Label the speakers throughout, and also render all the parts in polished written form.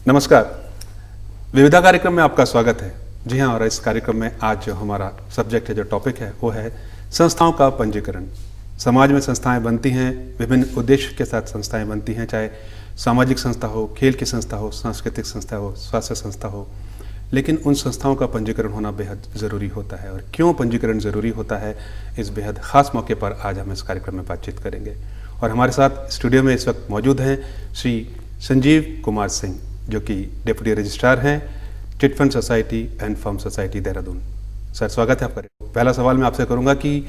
Speaker 1: नमस्कार। विविधा कार्यक्रम में आपका स्वागत है। जी हाँ, और इस कार्यक्रम में आज जो हमारा सब्जेक्ट है, जो टॉपिक है, वो है संस्थाओं का पंजीकरण। समाज में संस्थाएं बनती हैं, विभिन्न उद्देश्य के साथ संस्थाएं बनती हैं, चाहे सामाजिक संस्था हो, खेल की संस्था हो, सांस्कृतिक संस्था हो, स्वास्थ्य संस्था हो, लेकिन उन संस्थाओं का पंजीकरण होना बेहद ज़रूरी होता है। और क्यों पंजीकरण ज़रूरी होता है, इस बेहद ख़ास मौके पर आज हम इस कार्यक्रम में बातचीत करेंगे। और हमारे साथ स्टूडियो में इस वक्त मौजूद हैं श्री संजीव कुमार सिंह, जो कि डिप्टी रजिस्ट्रार हैं chit fund society and firm society Dehradun. Sir, स्वागत है आपका। पहला सवाल मैं आपसे करूंगा कि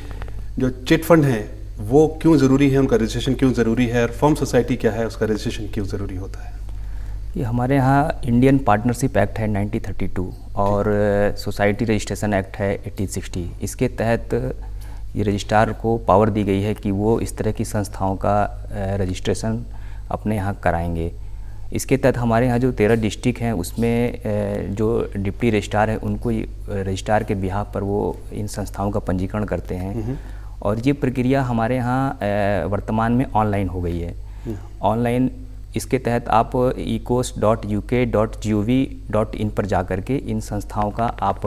Speaker 1: जो चिट फंड हैं वो क्यों ज़रूरी है, उनका रजिस्ट्रेशन क्यों ज़रूरी है, और फर्म सोसाइटी क्या है, उसका रजिस्ट्रेशन क्यों ज़रूरी होता है?
Speaker 2: ये हमारे यहाँ इंडियन पार्टनरशिप एक्ट है 1932 और सोसाइटी रजिस्ट्रेशन एक्ट है 1860। इसके तहत ये रजिस्ट्रार को पावर दी गई है कि वो इस तरह की संस्थाओं का रजिस्ट्रेशन अपने यहाँ कराएंगे। इसके तहत हमारे यहाँ जो 13 डिस्ट्रिक्ट हैं उसमें जो डिप्टी रजिस्ट्रार है उनको रजिस्ट्रार के बिहाफ पर वो इन संस्थाओं का पंजीकरण करते हैं। और ये प्रक्रिया हमारे यहाँ वर्तमान में ऑनलाइन हो गई है। ऑनलाइन इसके तहत आप ecos.uk.gov.in पर जा कर के इन संस्थाओं का आप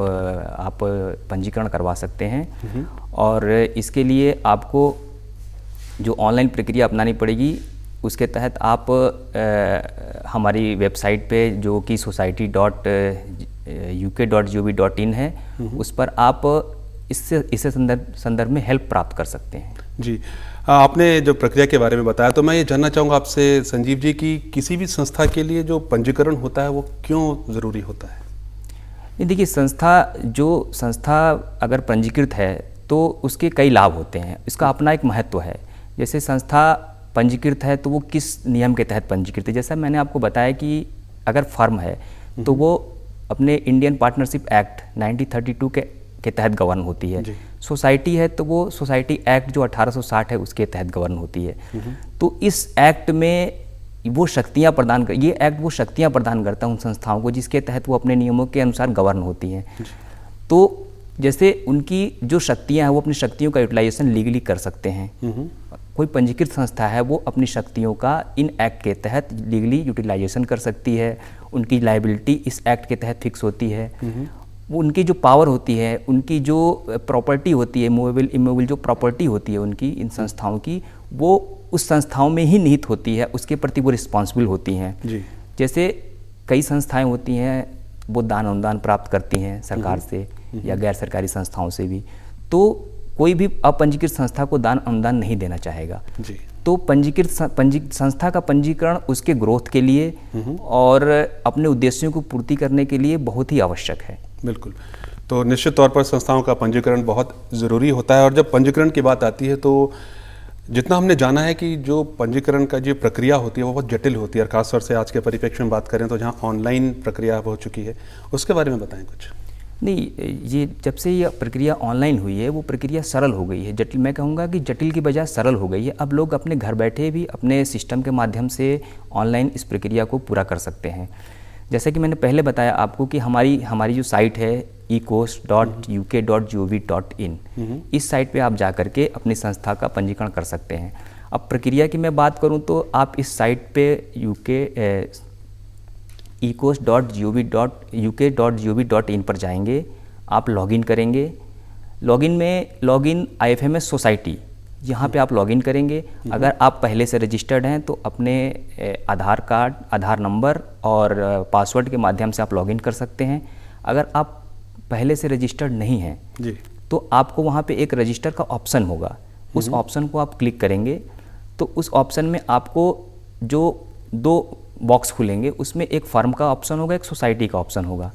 Speaker 2: पंजीकरण करवा सकते हैं। और इसके लिए आपको जो ऑनलाइन प्रक्रिया अपनानी पड़ेगी, उसके तहत आप हमारी वेबसाइट पे जो कि society.uk.gov.in है, उस पर आप इससे संदर्भ में हेल्प प्राप्त कर सकते हैं।
Speaker 1: जी, आपने जो प्रक्रिया के बारे में बताया, तो मैं ये जानना चाहूँगा आपसे संजीव जी कि किसी भी संस्था के लिए जो पंजीकरण होता है वो क्यों ज़रूरी होता है?
Speaker 2: ये देखिए, संस्था अगर पंजीकृत है तो उसके कई लाभ होते हैं। इसका अपना एक महत्व है। जैसे संस्था पंजीकृत है तो वो किस नियम के तहत पंजीकृत है। जैसा मैंने आपको बताया कि अगर फर्म है तो वो अपने इंडियन पार्टनरशिप एक्ट 1932 के तहत गवर्न होती है। सोसाइटी है तो वो सोसाइटी एक्ट जो 1860 है उसके तहत गवर्न होती है। तो इस एक्ट में वो शक्तियाँ प्रदान करता है उन संस्थाओं को जिसके तहत वो अपने नियमों के अनुसार गवर्न होती हैं। तो जैसे उनकी जो शक्तियाँ हैं वो अपनी शक्तियों का यूटिलाइजेशन लीगली कर सकते हैं। कोई पंजीकृत संस्था है वो अपनी शक्तियों का इन एक्ट के तहत लीगली यूटिलाइजेशन कर सकती है। उनकी लायबिलिटी इस एक्ट के तहत फिक्स होती है। वो उनकी जो पावर होती है, उनकी जो प्रॉपर्टी होती है, मूवेबल इमूवेबल जो प्रॉपर्टी होती है उनकी, इन संस्थाओं की, वो उस संस्थाओं में ही निहित होती है। उसके प्रति वो रिस्पॉन्सिबल होती हैं। जैसे कई संस्थाएं होती हैं वो दान अनुदान प्राप्त करती हैं सरकार से या गैर सरकारी संस्थाओं से भी। तो कोई भी अपंजीकृत संस्था को दान अनुदान नहीं देना चाहेगा। तो पंजीकृत संस्था का पंजीकरण उसके ग्रोथ के लिए और अपने उद्देश्यों को पूर्ति करने के लिए बहुत ही आवश्यक है।
Speaker 1: बिल्कुल। तो निश्चित तौर पर संस्थाओं का पंजीकरण बहुत ज़रूरी होता है। और जब पंजीकरण की बात आती है तो जितना हमने जाना है कि जो पंजीकरण का जो प्रक्रिया होती है वो बहुत जटिल होती है, और खासतौर से आज के परिप्रेक्ष्य में बात करें तो जहाँ ऑनलाइन प्रक्रिया हो चुकी है, उसके बारे में बताएं कुछ।
Speaker 2: नहीं, ये जब से ये प्रक्रिया ऑनलाइन हुई है वो प्रक्रिया सरल हो गई है। जटिल, मैं कहूँगा कि जटिल की बजाय सरल हो गई है। अब लोग अपने घर बैठे भी अपने सिस्टम के माध्यम से ऑनलाइन इस प्रक्रिया को पूरा कर सकते हैं। जैसे कि मैंने पहले बताया आपको कि हमारी जो साइट है ecos.uk.gov.in, इस साइट पे आप जा कर के अपनी संस्था का पंजीकरण कर सकते हैं। अब प्रक्रिया की मैं बात करूं तो आप इस साइट पे ecos.uk.gov.in पर जाएंगे, आप लॉगिन करेंगे। लॉगिन IFMS सोसाइटी, यहाँ पे आप लॉगिन करेंगे। अगर आप पहले से रजिस्टर्ड हैं तो अपने आधार कार्ड, आधार नंबर और पासवर्ड के माध्यम से आप लॉगिन कर सकते हैं। अगर आप पहले से रजिस्टर्ड नहीं हैं तो आपको वहाँ पे एक रजिस्टर का ऑप्शन होगा। उस ऑप्शन को आप क्लिक करेंगे तो उस ऑप्शन में आपको जो 2 बॉक्स खुलेंगे, उसमें एक फर्म का ऑप्शन होगा, एक सोसाइटी का ऑप्शन होगा।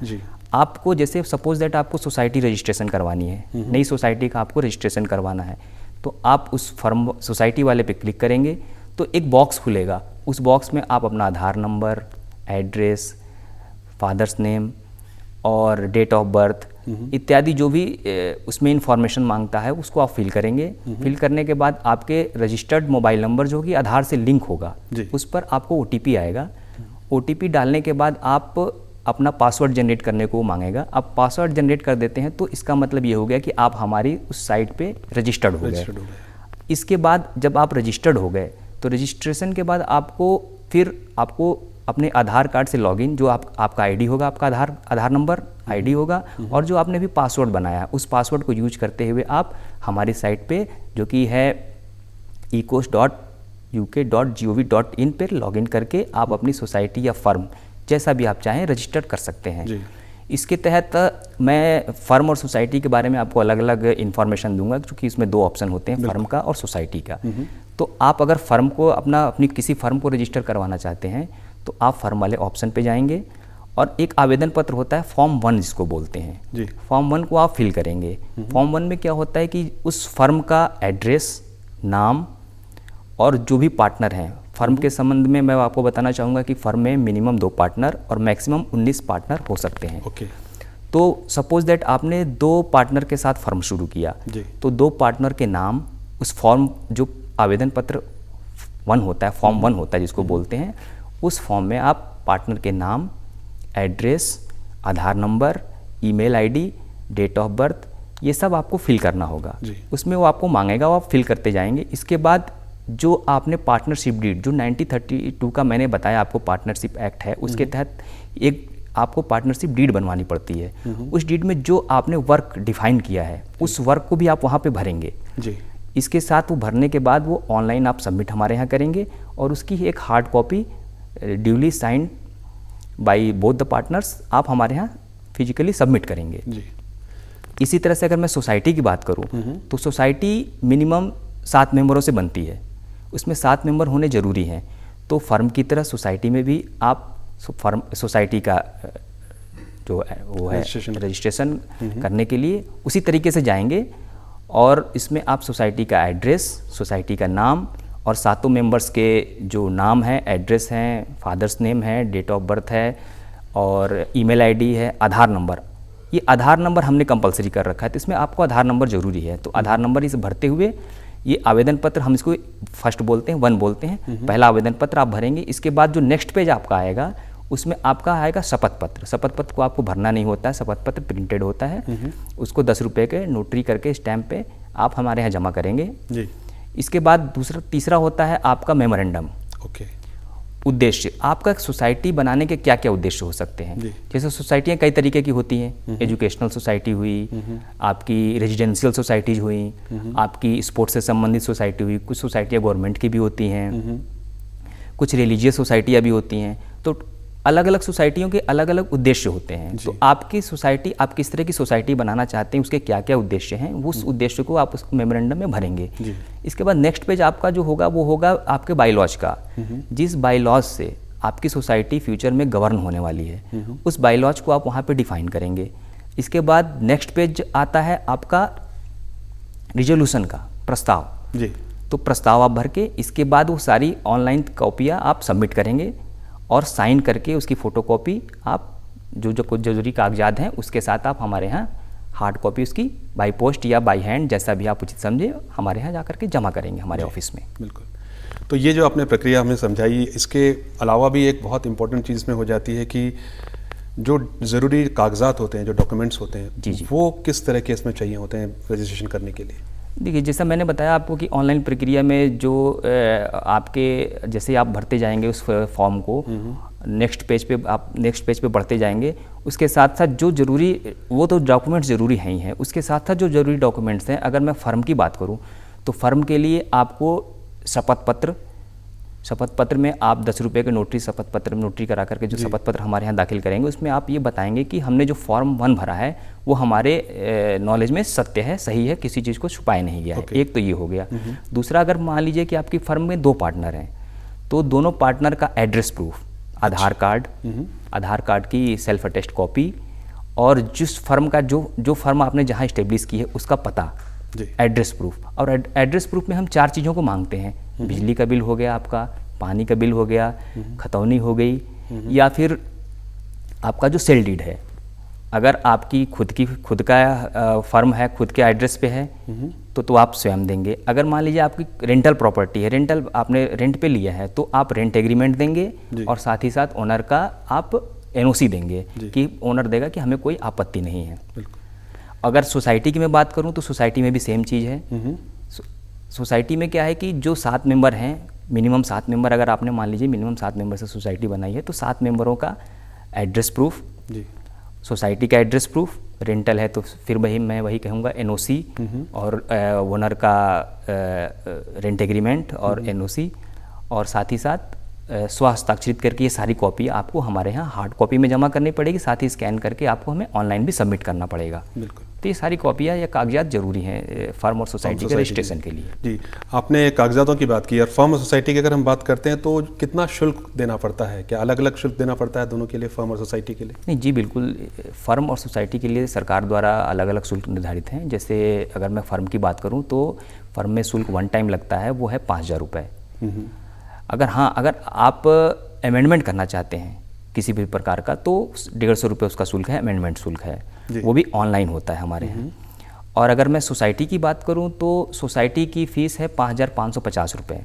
Speaker 2: आपको जैसे सपोज दैट आपको सोसाइटी रजिस्ट्रेशन करवानी है, नई सोसाइटी का आपको रजिस्ट्रेशन करवाना है, तो आप उस फर्म सोसाइटी वाले पे क्लिक करेंगे तो एक बॉक्स खुलेगा। उस बॉक्स में आप अपना आधार नंबर, एड्रेस, फादर्स नेम और डेट ऑफ बर्थ इत्यादि जो भी उसमें इंफॉर्मेशन मांगता है उसको आप फिल करेंगे। फिल करने के बाद आपके रजिस्टर्ड मोबाइल नंबर जो कि आधार से लिंक होगा, उस पर आपको OTP आएगा। OTP डालने के बाद आप अपना पासवर्ड जनरेट करने को मांगेगा। आप पासवर्ड जनरेट कर देते हैं तो इसका मतलब ये हो गया कि आप हमारी उस साइट पे रजिस्टर्ड हो गए। इसके बाद जब आप रजिस्टर्ड हो गए तो रजिस्ट्रेशन के बाद आपको अपने आधार कार्ड से लॉगिन, जो आपका आईडी होगा, आपका आधार नंबर आईडी होगा, और जो आपने भी पासवर्ड बनाया उस पासवर्ड को यूज करते हुए आप हमारी साइट पे जो कि है ecos.uk.gov.in पर लॉगिन करके आप अपनी सोसाइटी या फर्म जैसा भी आप चाहें रजिस्टर कर सकते हैं।
Speaker 1: जी।
Speaker 2: इसके तहत मैं फर्म और सोसाइटी के बारे में आपको अलग अलग इन्फॉर्मेशन दूंगा, क्योंकि इसमें दो ऑप्शन होते हैं, फर्म का और सोसाइटी का। तो आप अगर फर्म को अपनी किसी फर्म को रजिस्टर करवाना चाहते हैं तो आप फर्म वाले ऑप्शन पे जाएंगे और एक आवेदन पत्र होता है फॉर्म 1 जिसको बोलते हैं
Speaker 1: जी।
Speaker 2: फॉर्म 1 को आप फिल करेंगे। फॉर्म 1 में क्या होता है कि उस फर्म का एड्रेस, नाम और जो भी पार्टनर हैं, फर्म के संबंध में मैं आपको बताना चाहूँगा कि फर्म में मिनिमम 2 पार्टनर और मैक्सिमम 19 पार्टनर हो सकते हैं।
Speaker 1: ओके।
Speaker 2: तो सपोज दैट आपने 2 पार्टनर के साथ फर्म शुरू किया
Speaker 1: जी।
Speaker 2: तो 2 पार्टनर के नाम उस फॉर्म जो आवेदन पत्र 1 होता है, फॉर्म 1 होता है जिसको बोलते हैं, उस फॉर्म में आप पार्टनर के नाम, address, Aadhaar number, email ID, date of birth, ये सब आपको फिल करना होगा।
Speaker 1: जी।
Speaker 2: उसमें वो आपको मांगेगा, वो आप फिल करते जाएंगे। इसके बाद जो आपने पार्टनरशिप डीड, जो 1932 का मैंने बताया आपको पार्टनरशिप एक्ट है, उसके तहत एक आपको पार्टनरशिप डीड बनवानी पड़ती है। उस डीड में जो आपने वर्क डिफाइन किया है उस वर्क को भी आप वहाँ पे भरेंगे।
Speaker 1: जी।
Speaker 2: इसके साथ वो भरने के बाद वो ऑनलाइन आप सबमिट हमारे यहाँ करेंगे और उसकी एक hard copy duly signed by both the partners आप हमारे यहाँ फिजिकली सबमिट करेंगे।
Speaker 1: जी।
Speaker 2: इसी तरह से अगर मैं सोसाइटी की बात करूँ तो सोसाइटी मिनिमम 7 मेंबरों से बनती है, उसमें 7 मेंबर होने ज़रूरी हैं। तो फर्म की तरह सोसाइटी में भी आप सोसाइटी का जो है वो है रजिस्ट्रेशन करने के लिए उसी तरीके से जाएंगे और इसमें आप सोसाइटी का एड्रेस, सोसाइटी का नाम और 7 मेंबर्स के जो नाम है, एड्रेस हैं, फादर्स नेम है, डेट ऑफ बर्थ है और ईमेल आईडी है, आधार नंबर, ये आधार नंबर हमने कंपलसरी कर रखा है, तो इसमें आपको आधार नंबर ज़रूरी है। तो आधार नंबर इसे भरते हुए ये आवेदन पत्र, हम इसको फर्स्ट बोलते हैं, 1 बोलते हैं, पहला आवेदन पत्र आप भरेंगे। इसके बाद जो नेक्स्ट पेज आपका आएगा उसमें आपका आएगा शपथ पत्र। शपथ पत्र को आपको भरना नहीं होता है, शपथ पत्र प्रिंटेड होता है, उसको 10 रुपये के नोटरी करके स्टैम्प पे आप हमारे यहाँ जमा करेंगे।
Speaker 1: जी।
Speaker 2: इसके बाद तीसरा होता है आपका मेमोरेंडम।
Speaker 1: ओके।
Speaker 2: उद्देश्य, आपका सोसाइटी बनाने के क्या क्या उद्देश्य हो सकते हैं। जैसे सोसाइटियाँ कई तरीके की होती हैं, एजुकेशनल सोसाइटी हुई, आपकी रेजिडेंशियल सोसाइटीज हुई, आपकी स्पोर्ट्स से संबंधित सोसाइटी हुई, कुछ सोसाइटियाँ गवर्नमेंट की भी होती हैं, कुछ रिलीजियस सोसाइटियाँ भी होती हैं। तो अलग अलग सोसाइटियों के अलग अलग उद्देश्य होते हैं। तो आपकी सोसाइटी, आप किस तरह की सोसाइटी बनाना चाहते हैं, उसके क्या क्या उद्देश्य हैं, उस उद्देश्य को आप उस मेमोरेंडम में भरेंगे। इसके बाद नेक्स्ट पेज आपका जो होगा वो होगा आपके बाईलॉज का, जिस बाईलॉज से आपकी सोसाइटी फ्यूचर में गवर्न होने वाली है, उस बाईलॉज को आप वहाँ पे डिफाइन करेंगे। इसके बाद नेक्स्ट पेज आता है आपका रिजोल्यूशन का प्रस्ताव।
Speaker 1: जी।
Speaker 2: तो प्रस्ताव आप भर के इसके बाद वो सारी ऑनलाइन कॉपियाँ आप सबमिट करेंगे और साइन करके उसकी फ़ोटोकॉपी आप जो कुछ जरूरी कागजात हैं उसके साथ आप हमारे यहाँ हार्ड कॉपी उसकी बाई पोस्ट या बाई हैंड जैसा भी आप उचित समझे हमारे यहाँ जाकर के जमा करेंगे हमारे ऑफिस में।
Speaker 1: बिल्कुल। तो ये जो आपने प्रक्रिया हमें समझाई, इसके अलावा भी एक बहुत इंपॉर्टेंट चीज़ में हो जाती है कि जो ज़रूरी कागजात होते हैं, जो डॉक्यूमेंट्स होते हैं,
Speaker 2: जी।
Speaker 1: वो किस तरह के इसमें चाहिए होते हैं रजिस्ट्रेशन करने के लिए?
Speaker 2: देखिए, जैसा मैंने बताया आपको कि ऑनलाइन प्रक्रिया में जो आपके जैसे आप भरते जाएंगे उस फॉर्म को, नेक्स्ट पेज पे बढ़ते जाएंगे, उसके साथ साथ जो जरूरी, वो तो डॉक्यूमेंट्स ज़रूरी हैं ही हैं, उसके साथ साथ जो जरूरी डॉक्यूमेंट्स हैं, अगर मैं फ़र्म की बात करूं तो फ़र्म के लिए आपको शपथ पत्र में आप 10 रुपये के शपथ पत्र में नोटरी करा करके जो शपथ पत्र हमारे यहाँ दाखिल करेंगे, उसमें आप ये बताएंगे कि हमने जो फॉर्म 1 भरा है वो हमारे नॉलेज में सत्य है, सही है, किसी चीज़ को छुपाया नहीं गया है। एक तो ये हो गया। दूसरा, अगर मान लीजिए कि आपकी फर्म में 2 पार्टनर हैं तो दोनों पार्टनर का एड्रेस प्रूफ, आधार कार्ड की सेल्फ अटेस्ट कॉपी और जिस फर्म का जो फर्म आपने जहाँ इस्टेब्लिश की है उसका पता, एड्रेस प्रूफ। और एड्रेस प्रूफ में हम 4 चीज़ों को मांगते हैं। बिजली का बिल हो गया, आपका पानी का बिल हो गया, खतौनी हो गई, या फिर आपका जो सेल डीड है। अगर आपकी खुद का फर्म है, खुद के एड्रेस पे है तो आप स्वयं देंगे। अगर मान लीजिए आपकी रेंटल प्रॉपर्टी है, रेंटल आपने रेंट पे लिया है, तो आप रेंट एग्रीमेंट देंगे और साथ ही साथ ओनर का आप एनओसी देंगे कि ओनर देगा कि हमें कोई आपत्ति नहीं है। अगर सोसाइटी की मैं बात करूं तो सोसाइटी में भी सेम चीज़ है। सोसाइटी में क्या है कि जो 7 मेंबर हैं मिनिमम 7 मेंबर, अगर आपने मान लीजिए मिनिमम 7 मेंबर से सोसाइटी बनाई है तो 7 मेंबरों का एड्रेस प्रूफ,
Speaker 1: जी,
Speaker 2: सोसाइटी का एड्रेस प्रूफ, रेंटल है तो फिर मैं वही कहूँगा एनओसी, और ओनर का रेंट एग्रीमेंट और एनओसी, और साथ ही साथ स्वहस्ताक्षरित करके ये सारी कॉपी आपको हमारे यहाँ हार्ड कॉपी में जमा करनी पड़ेगी, साथ ही स्कैन करके आपको हमें ऑनलाइन भी सबमिट करना पड़ेगा।
Speaker 1: बिल्कुल।
Speaker 2: तो ये सारी कॉपियाँ या कागजात जरूरी हैं फर्म और सोसाइटी के रजिस्ट्रेशन के लिए।
Speaker 1: जी, आपने कागजातों की बात की और फर्म और सोसाइटी की अगर हम बात करते हैं तो कितना शुल्क देना पड़ता है? क्या अलग अलग शुल्क देना पड़ता है दोनों के लिए, फर्म और सोसाइटी के लिए?
Speaker 2: नहीं जी, बिल्कुल। फर्म और सोसाइटी के लिए सरकार द्वारा अलग अलग शुल्क निर्धारित हैं। जैसे अगर मैं फर्म की बात करूँ तो फर्म में शुल्क वन टाइम लगता है, वो है 5,000 रुपये। अगर आप अमेंडमेंट करना चाहते हैं किसी भी प्रकार का तो 150 रुपये उसका शुल्क है, अमेंडमेंट शुल्क है, वो भी ऑनलाइन होता है हमारे यहाँ। और अगर मैं सोसाइटी की बात करूँ तो सोसाइटी की फ़ीस है 5,550 रुपये।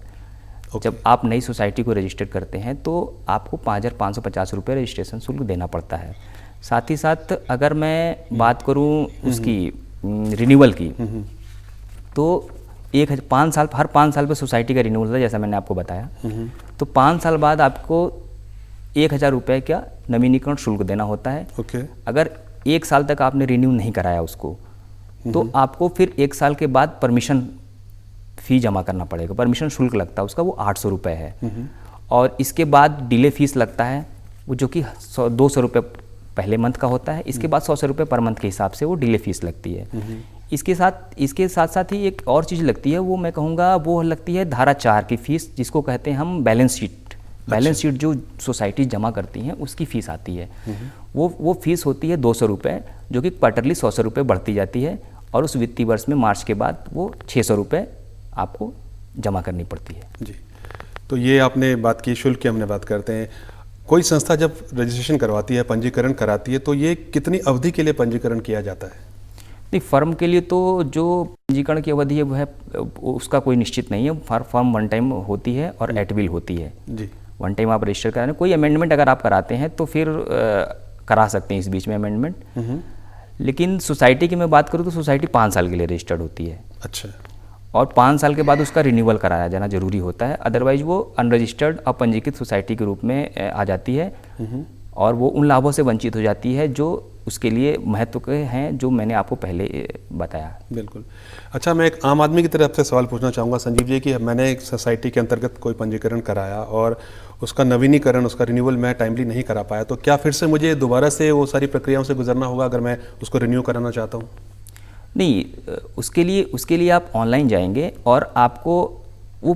Speaker 2: जब आप नई सोसाइटी को रजिस्टर करते हैं तो आपको 5,550 रुपये रजिस्ट्रेशन शुल्क देना पड़ता है। साथ ही साथ अगर मैं बात करूँ उसकी रिन्यूअल की तो 5 साल पे सोसाइटी का रिन्यूअल होता है, जैसा मैंने आपको बताया। तो 5 साल बाद आपको 1,000 रुपये का नवीनीकरण शुल्क देना होता है। अगर 1 साल तक आपने रिन्यू नहीं कराया उसको तो आपको फिर 1 साल के बाद परमिशन फ़ी जमा करना पड़ेगा। परमिशन शुल्क लगता है उसका, वो 800 रुपये है। और इसके बाद डिले फीस लगता है वो, जो कि 200 रुपये पहले मंथ का होता है। इसके बाद 100 रुपये पर मंथ के हिसाब से वो डिले फीस लगती है। इसके साथ साथ ही एक और चीज़ लगती है, वो मैं कहूँगा वो लगती है धारा 4 की फ़ीस, जिसको कहते हैं हम बैलेंस शीट। बैलेंस शीट जो सोसाइटी जमा करती हैं उसकी फ़ीस आती है। वो फ़ीस होती है 200 रुपये, जो कि क्वार्टरली 100 रुपये बढ़ती जाती है, और उस वित्तीय वर्ष में मार्च के बाद वो 600 रुपये आपको जमा करनी पड़ती है।
Speaker 1: जी, तो ये आपने बात की शुल्क की, हमने बात करते हैं कोई संस्था जब रजिस्ट्रेशन करवाती है, पंजीकरण कराती है, तो ये कितनी अवधि के लिए पंजीकरण किया जाता है?
Speaker 2: नहीं, फर्म के लिए तो जो पंजीकरण की अवधि है वो है, उसका कोई निश्चित नहीं है। फर्म वन टाइम होती है और एट विल होती है।
Speaker 1: जी,
Speaker 2: वन टाइम आप रजिस्टर कराने, कोई अमेंडमेंट अगर आप कराते हैं तो फिर करा सकते हैं इस बीच में अमेंडमेंट। लेकिन सोसाइटी की मैं बात करूँ तो सोसाइटी 5 साल के लिए रजिस्टर्ड होती है।
Speaker 1: अच्छा।
Speaker 2: और 5 साल के बाद उसका रिन्यूअल कराया जाना जरूरी होता है, अदरवाइज वो अनरजिस्टर्ड अपंजीकृत सोसाइटी के रूप में आ जाती है और वो उन लाभों से वंचित हो जाती है जो उसके लिए महत्व के हैं, जो मैंने आपको पहले बताया।
Speaker 1: बिल्कुल। अच्छा, मैं एक आम आदमी की तरफ से सवाल पूछना चाहूँगा संजीव जी कि मैंने एक सोसाइटी के अंतर्गत कोई पंजीकरण कराया और उसका नवीनीकरण, उसका रिन्यूअल मैं टाइमली नहीं करा पाया, तो क्या फिर से मुझे दोबारा से वो सारी प्रक्रियाओं से गुजरना होगा अगर मैं उसको रिन्यू कराना चाहता हूँ?
Speaker 2: नहीं, उसके लिए आप ऑनलाइन जाएंगे और आपको वो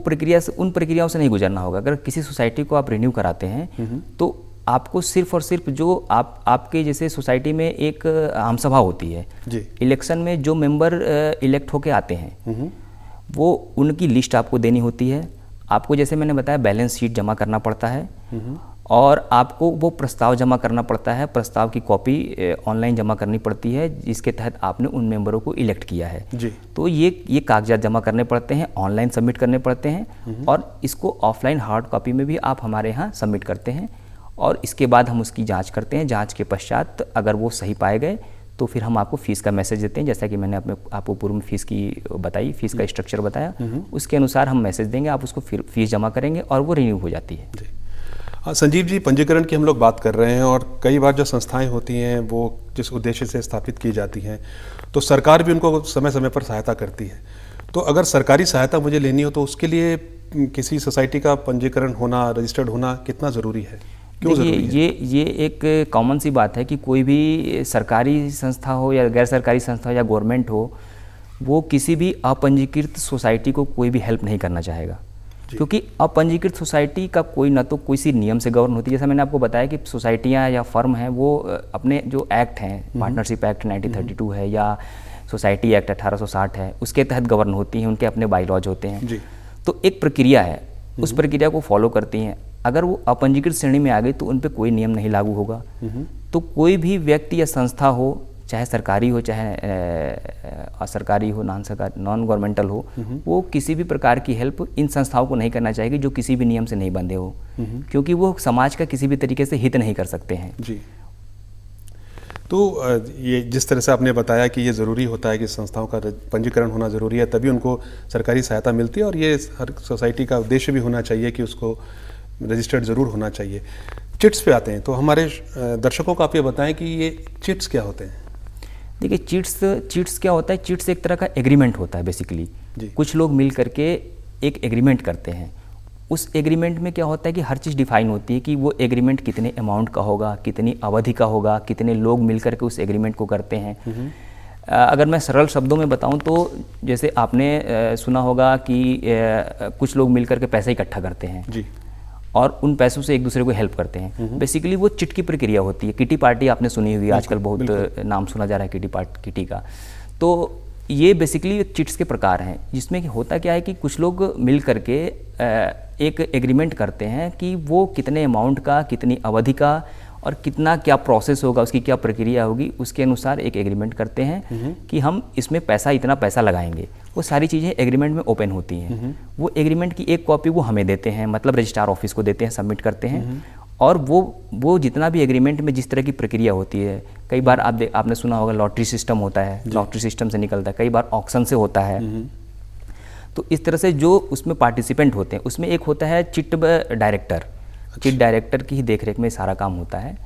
Speaker 2: उन प्रक्रियाओं से नहीं गुजरना होगा। अगर किसी सोसाइटी को आप रिन्यू कराते हैं तो आपको सिर्फ और सिर्फ जो आपके जैसे सोसाइटी में एक आम सभा होती है
Speaker 1: जी, इलेक्शन
Speaker 2: में जो मेंबर इलेक्ट होके आते हैं वो उनकी लिस्ट आपको देनी होती है। आपको जैसे मैंने बताया बैलेंस शीट जमा करना पड़ता है और आपको वो प्रस्ताव जमा करना पड़ता है। प्रस्ताव की कॉपी ऑनलाइन जमा करनी पड़ती है जिसके तहत आपने उन मेंबरों को इलेक्ट किया है
Speaker 1: जी।
Speaker 2: तो ये कागजात जमा करने पड़ते हैं, ऑनलाइन सबमिट करने पड़ते हैं और इसको ऑफलाइन हार्ड कॉपी में भी आप हमारे यहाँ सबमिट करते हैं और इसके बाद हम उसकी जांच करते हैं। जांच के पश्चात अगर वो सही पाए गए तो फिर हम आपको फ़ीस का मैसेज देते हैं, जैसा कि मैंने आपको पूर्व में फ़ीस की बताई, फ़ीस का स्ट्रक्चर बताया, उसके अनुसार हम मैसेज देंगे, आप उसको फिर फ़ीस जमा करेंगे और वो रिन्यू हो जाती है।
Speaker 1: जी। संजीव जी, पंजीकरण की हम लोग बात कर रहे हैं और कई बार जो संस्थाएं होती हैं वो जिस उद्देश्य से स्थापित की जाती हैं तो सरकार भी उनको समय समय पर सहायता करती है। तो अगर सरकारी सहायता मुझे लेनी हो तो उसके लिए किसी सोसाइटी का पंजीकरण होना, रजिस्टर्ड होना कितना ज़रूरी है? क्यों ज़रूरी है?
Speaker 2: ये एक कॉमन सी बात है कि कोई भी सरकारी संस्था हो या गैर सरकारी संस्था हो या गवर्नमेंट हो, वो किसी भी अपंजीकृत सोसाइटी को कोई भी हेल्प नहीं करना चाहेगा, क्योंकि अपंजीकृत सोसाइटी का कोई ना तो किसी नियम से गवर्न होती है। जैसा मैंने आपको बताया कि सोसाइटियाँ या फर्म हैं वो अपने जो एक्ट हैं, पार्टनरशिप एक्ट 1932 है या सोसाइटी एक्ट 1860 है, उसके तहत गवर्न होती हैं, उनके अपने बाईलॉज होते हैं
Speaker 1: जी।
Speaker 2: तो एक प्रक्रिया है, उस प्रक्रिया को फॉलो करती हैं। अगर वो अपंजीकृत श्रेणी में आ गई तो उन पर कोई नियम नहीं लागू होगा। तो कोई भी व्यक्ति या संस्था हो, चाहे सरकारी हो चाहे असरकारी हो, नॉन गवर्नमेंटल हो, वो किसी भी प्रकार की हेल्प इन संस्थाओं को नहीं करना चाहिए जो किसी भी नियम से नहीं बंधे हो, क्योंकि वो समाज का किसी भी तरीके से हित नहीं कर सकते हैं।
Speaker 1: जी। तो ये जिस तरह से आपने बताया कि ये ज़रूरी होता है कि संस्थाओं का पंजीकरण होना ज़रूरी है, तभी उनको सरकारी सहायता मिलती है, और ये हर सोसाइटी का उद्देश्य भी होना चाहिए कि उसको रजिस्टर्ड ज़रूर होना चाहिए। चिट्स पे आते हैं, तो हमारे दर्शकों को आप ये बताएं कि ये चिट्स क्या होते हैं।
Speaker 2: देखिए, चिट्स क्या होता है? चिट्स एक तरह का एग्रीमेंट होता है बेसिकली। कुछ लोग मिल करके एक एग्रीमेंट करते हैं। उस एग्रीमेंट में क्या होता है कि हर चीज़ डिफाइन होती है कि वो एग्रीमेंट कितने अमाउंट का होगा, कितनी अवधि का होगा, कितने लोग मिल करके उस एग्रीमेंट को करते हैं। अगर मैं सरल शब्दों में बताऊं तो जैसे आपने सुना होगा कि कुछ लोग मिल करके पैसा इकट्ठा करते हैं
Speaker 1: जी,
Speaker 2: और उन पैसों से एक दूसरे को हेल्प करते हैं। बेसिकली वो चिट की प्रक्रिया होती है। किटी पार्टी आपने सुनी हुई, आजकल बहुत नाम सुना जा रहा है किटी का। तो ये बेसिकली चिट्स के प्रकार हैं, जिसमें होता क्या है कि कुछ लोग मिल करके एक एग्रीमेंट करते हैं कि वो कितने अमाउंट का, कितनी अवधि का और कितना क्या प्रोसेस होगा, उसकी क्या प्रक्रिया होगी, उसके अनुसार एक एग्रीमेंट करते हैं कि हम इसमें इतना पैसा लगाएंगे। वो सारी चीज़ें एग्रीमेंट में ओपन होती हैं। वो एग्रीमेंट की एक कॉपी वो हमें देते हैं, मतलब रजिस्ट्रार ऑफिस को देते हैं, सबमिट करते हैं। और वो जितना भी एग्रीमेंट में जिस तरह की प्रक्रिया होती है, कई बार आपने सुना होगा लॉटरी सिस्टम होता है, लॉटरी सिस्टम से निकलता है, कई बार ऑक्शन से होता है। तो इस तरह से जो उसमें पार्टिसिपेंट होते हैं, उसमें एक होता है चिट डायरेक्टर। चिट डायरेक्टर की ही देखरेख में सारा काम होता है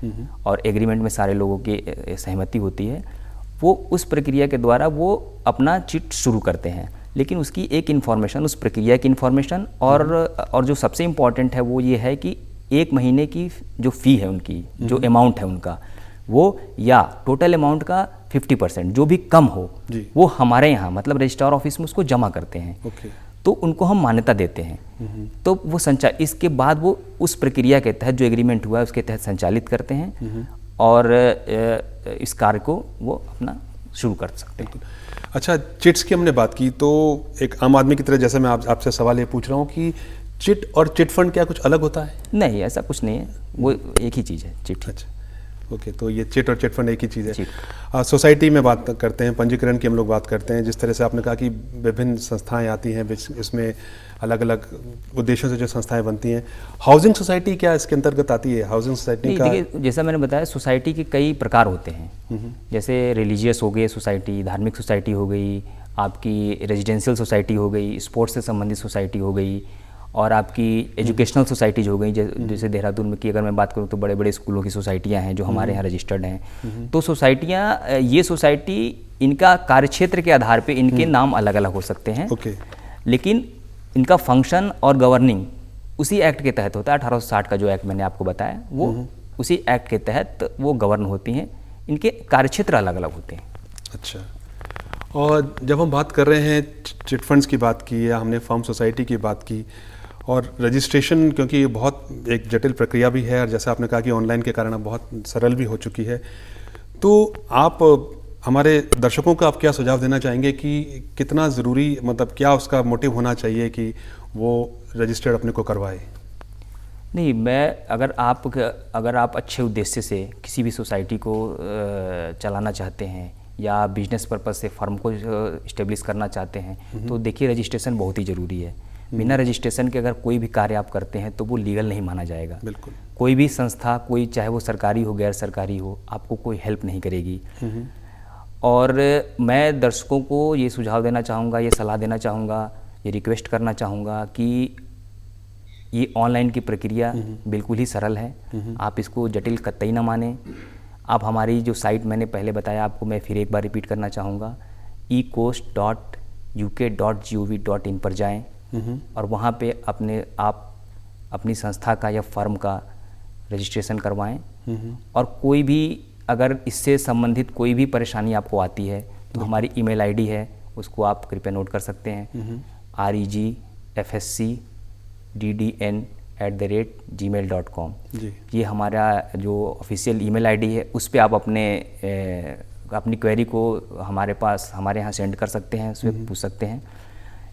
Speaker 2: और एग्रीमेंट में सारे लोगों की सहमति होती है। वो उस प्रक्रिया के द्वारा वो अपना चिट शुरू करते हैं, लेकिन उसकी एक इन्फॉर्मेशन, उस प्रक्रिया की इन्फॉर्मेशन और जो सबसे इम्पॉर्टेंट है वो ये है कि 1 महीने की जो फ़ी है उनकी, जो अमाउंट है उनका, वो या टोटल अमाउंट का 50% जो भी कम हो वो हमारे यहाँ मतलब रजिस्ट्रार ऑफिस में उसको जमा करते हैं। तो उनको हम मान्यता देते हैं। तो वो इसके बाद वो उस प्रक्रिया के तहत जो एग्रीमेंट हुआ है उसके तहत संचालित करते हैं और इस कार्य को वो अपना शुरू कर सकते हैं।
Speaker 1: अच्छा, चिट्स की हमने बात की, तो एक आम आदमी की तरह जैसे मैं आपसे सवाल ये पूछ रहा हूँ कि चिट और चिट फंड क्या कुछ अलग होता है?
Speaker 2: नहीं, ऐसा कुछ नहीं है, वो एक ही चीज़ है, चिट।
Speaker 1: अच्छा, ओके, तो ये चिट और चिट फंड एक ही चीज़ है। सोसाइटी में बात करते हैं, पंजीकरण की हम लोग बात करते हैं। जिस तरह से आपने कहा कि विभिन्न संस्थाएं आती हैं, इसमें अलग अलग उद्देश्यों से जो संस्थाएं बनती हैं। हाउसिंग सोसाइटी क्या इसके अंतर्गत आती है? हाउसिंग सोसाइटी का
Speaker 2: देखिए, जैसा मैंने बताया, सोसाइटी के कई प्रकार होते हैं। जैसे रिलीजियस हो गई सोसाइटी, धार्मिक सोसाइटी हो गई, आपकी रेजिडेंशियल सोसाइटी हो गई, स्पोर्ट्स से संबंधित सोसाइटी हो गई, और आपकी एजुकेशनल सोसाइटीज हो गई। जैसे देहरादून में की अगर मैं बात करूँ तो बड़े बड़े स्कूलों की सोसाइटियाँ हैं जो हमारे यहाँ रजिस्टर्ड हैं। तो सोसाइटियाँ, ये सोसाइटी, इनका कार्यक्षेत्र के आधार पे इनके नाम अलग अलग हो सकते हैं, लेकिन इनका फंक्शन और गवर्निंग उसी एक्ट के तहत होता है। 1860 का जो एक्ट मैंने आपको बताया, वो उसी एक्ट के तहत वो गवर्न होती हैं। इनके कार्यक्षेत्र अलग अलग होते हैं।
Speaker 1: अच्छा, और जब हम बात कर रहे हैं चिट फंड्स की बात की या हमने फार्म सोसाइटी की बात की, और रजिस्ट्रेशन, क्योंकि ये बहुत एक जटिल प्रक्रिया भी है और जैसा आपने कहा कि ऑनलाइन के कारण अब बहुत सरल भी हो चुकी है, तो आप हमारे दर्शकों को आप क्या सुझाव देना चाहेंगे कि कितना ज़रूरी, मतलब क्या उसका मोटिव होना चाहिए कि वो रजिस्टर्ड अपने को करवाए?
Speaker 2: नहीं, अगर आप अच्छे उद्देश्य से किसी भी सोसाइटी को चलाना चाहते हैं या बिजनेस पर्पस से फर्म को इस्टेब्लिश करना चाहते हैं, तो देखिए, रजिस्ट्रेशन बहुत ही ज़रूरी है। बिना रजिस्ट्रेशन के अगर कोई भी कार्य आप करते हैं तो वो लीगल नहीं माना जाएगा।
Speaker 1: बिल्कुल।
Speaker 2: कोई भी संस्था, कोई चाहे वो सरकारी हो गैर सरकारी हो, आपको कोई हेल्प नहीं करेगी। और मैं दर्शकों को ये सुझाव देना चाहूँगा, ये सलाह देना चाहूँगा, ये रिक्वेस्ट करना चाहूँगा कि ये ऑनलाइन की प्रक्रिया बिल्कुल ही सरल है। आप इसको जटिल कतई ना माने। आप हमारी जो साइट मैंने पहले बताया आपको, मैं फिर एक बार रिपीट करना चाहूँगा, ecoast.uk.gov.in पर जाएं और वहाँ पे आप अपनी संस्था का या फर्म का रजिस्ट्रेशन करवाएं। और कोई भी अगर इससे संबंधित कोई भी परेशानी आपको आती है तो हमारी ईमेल आईडी है, उसको आप कृपया नोट कर सकते हैं, regfscddn@gmail.com। ये हमारा जो ऑफिशियल ईमेल आईडी है, उस पर आप अपनी क्वेरी को हमारे यहाँ सेंड कर सकते हैं, उसमें पूछ सकते हैं।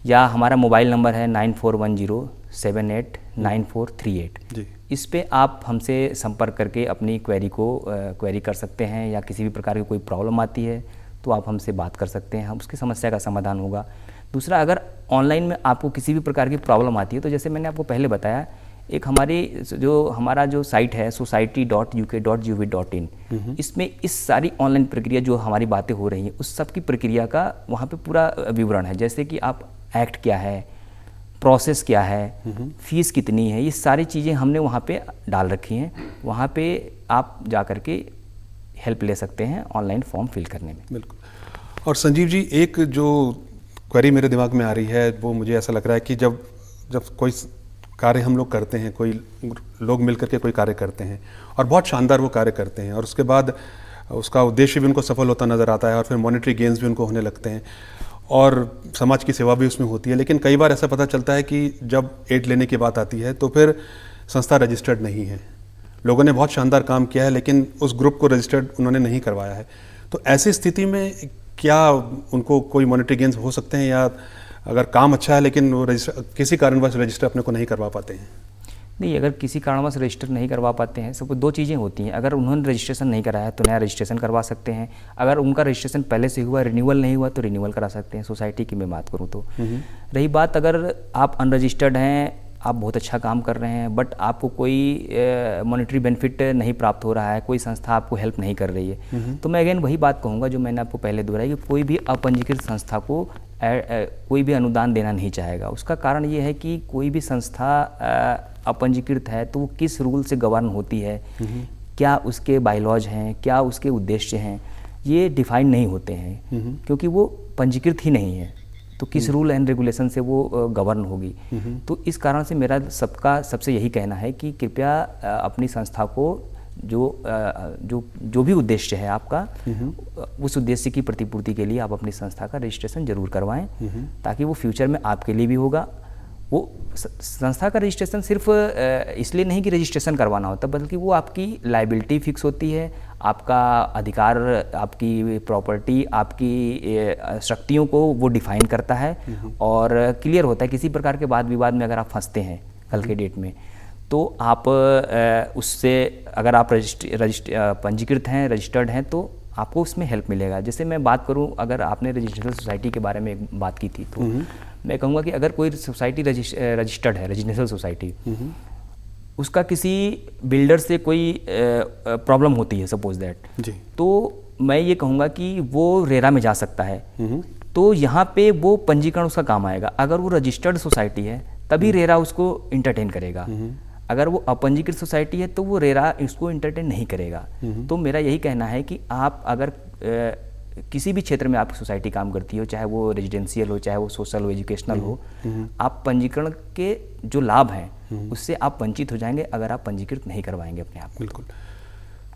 Speaker 2: या हमारा मोबाइल नंबर है 9410789438। इस पे आप हमसे संपर्क करके अपनी क्वेरी कर सकते हैं, या किसी भी प्रकार की कोई प्रॉब्लम आती है तो आप हमसे बात कर सकते हैं, हम उसकी समस्या का समाधान होगा। दूसरा, अगर ऑनलाइन में आपको किसी भी प्रकार की प्रॉब्लम आती है तो जैसे मैंने आपको पहले बताया, एक हमारा जो साइट है society.uk.gov.in, इसमें इस सारी ऑनलाइन प्रक्रिया जो हमारी बातें हो रही हैं उस सब की प्रक्रिया का वहाँ पे पूरा विवरण है। जैसे कि आप एक्ट क्या है, प्रोसेस क्या है, फीस कितनी है, ये सारी चीज़ें हमने वहाँ पे डाल रखी हैं। वहाँ पे आप जा कर के हेल्प ले सकते हैं ऑनलाइन फॉर्म फिल करने में।
Speaker 1: बिल्कुल। और संजीव जी, एक जो क्वेरी मेरे दिमाग में आ रही है वो मुझे ऐसा लग रहा है कि जब कोई कार्य हम लोग करते हैं, कोई लोग मिलकर के कोई कार्य करते हैं और बहुत शानदार वो कार्य करते हैं और उसके बाद उसका उद्देश्य भी उनको सफल होता नज़र आता है और फिर मॉनेटरी गेन्स भी उनको होने लगते हैं और समाज की सेवा भी उसमें होती है, लेकिन कई बार ऐसा पता चलता है कि जब एड लेने की बात आती है तो फिर संस्था रजिस्टर्ड नहीं है। लोगों ने बहुत शानदार काम किया है लेकिन उस ग्रुप को रजिस्टर्ड उन्होंने नहीं करवाया है। तो ऐसी स्थिति में क्या उनको कोई मॉनेटरी गेन्स हो सकते हैं, या अगर काम अच्छा है लेकिन वो किसी कारणवश रजिस्टर अपने को नहीं करवा पाते हैं?
Speaker 2: नहीं, अगर किसी कारणवश रजिस्टर नहीं करवा पाते हैं, सब दो चीज़ें होती हैं। अगर उन्होंने रजिस्ट्रेशन नहीं कराया तो नया रजिस्ट्रेशन करवा सकते हैं। अगर उनका रजिस्ट्रेशन पहले से हुआ, रिन्यूअल नहीं हुआ तो रिन्यूअल करा सकते हैं। सोसाइटी की मैं बात करूँ तो रही बात, अगर आप अनरजिस्टर्ड हैं, आप बहुत अच्छा काम कर रहे हैं बट आपको कोई मॉनेटरी बेनिफिट नहीं प्राप्त हो रहा है, कोई संस्था आपको हेल्प नहीं कर रही है, तो मैं अगेन वही बात कहूँगा जो मैंने आपको पहले दोहराई कि कोई भी अपंजीकृत संस्था को कोई भी अनुदान देना नहीं चाहेगा। उसका कारण ये है कि कोई भी संस्था अपंजीकृत है तो वो किस रूल से गवर्न होती है, क्या उसके बायलॉज हैं, क्या उसके उद्देश्य हैं, ये डिफाइन नहीं होते हैं क्योंकि वो पंजीकृत ही नहीं है। तो किस रूल एंड रेगुलेशन से वो गवर्न होगी। तो इस कारण से मेरा सबसे यही कहना है कि कृपया अपनी संस्था को जो भी उद्देश्य है आपका, उस उद्देश्य की प्रतिपूर्ति के लिए आप अपनी संस्था का रजिस्ट्रेशन जरूर करवाएं, ताकि वो फ्यूचर में आपके लिए भी होगा। वो संस्था का रजिस्ट्रेशन सिर्फ इसलिए नहीं कि रजिस्ट्रेशन करवाना होता, बल्कि वो आपकी लायबिलिटी फिक्स होती है, आपका अधिकार, आपकी प्रॉपर्टी, आपकी शक्तियों को वो डिफाइन करता है और क्लियर होता है। किसी प्रकार के वाद विवाद में अगर आप फंसते हैं कल के डेट में, तो आप उससे, अगर आप पंजीकृत हैं, रजिस्टर्ड हैं, तो आपको उसमें हेल्प मिलेगा। जैसे मैं बात करूं, अगर आपने रजिस्ट्रेशन सोसाइटी के बारे में बात की थी, तो मैं कहूँगा कि अगर कोई सोसाइटी रजिस्टर्ड है, रजिस्ट्रेशन सोसाइटी, उसका किसी बिल्डर से कोई प्रॉब्लम होती है सपोज दैट, तो मैं ये कहूँगा कि वो रेरा में जा सकता है। तो यहाँ पे वो पंजीकरण उसका काम आएगा। अगर वो रजिस्टर्ड सोसाइटी है तभी रेरा उसको इंटरटेन करेगा। अगर वो अपंजीकृत सोसाइटी है तो वो रेरा इसको इंटरटेन नहीं करेगा। तो मेरा यही कहना है कि आप अगर किसी भी क्षेत्र में आपकी सोसाइटी काम करती हो, चाहे वो रेजिडेंशियल हो, चाहे वो सोशल हो, एजुकेशनल हो, आप पंजीकरण के जो लाभ हैं उससे आप वंचित हो जाएंगे अगर आप पंजीकृत नहीं करवाएंगे अपने आप।
Speaker 1: बिल्कुल।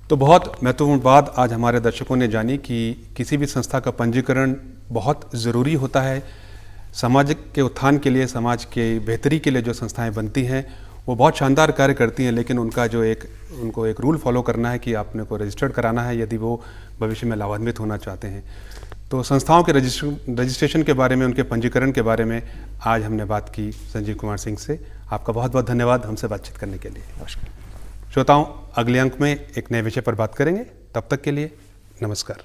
Speaker 1: तो बहुत महत्वपूर्ण बात आज हमारे दर्शकों ने जानी कि किसी भी संस्था का पंजीकरण बहुत ज़रूरी होता है। समाज के उत्थान के लिए, समाज के बेहतरी के लिए जो संस्थाएं बनती हैं वो बहुत शानदार कार्य करती हैं, लेकिन उनको एक रूल फॉलो करना है कि आपने को रजिस्टर्ड कराना है यदि वो भविष्य में लाभान्वित होना चाहते हैं। तो संस्थाओं के रजिस्ट्रेशन के बारे में, उनके पंजीकरण के बारे में आज हमने बात की संजीव कुमार सिंह से। आपका बहुत बहुत धन्यवाद हमसे बातचीत करने के लिए।
Speaker 2: नमस्कार।
Speaker 1: श्रोताओं, अगले अंक में एक नए विषय पर बात करेंगे। तब तक के लिए नमस्कार।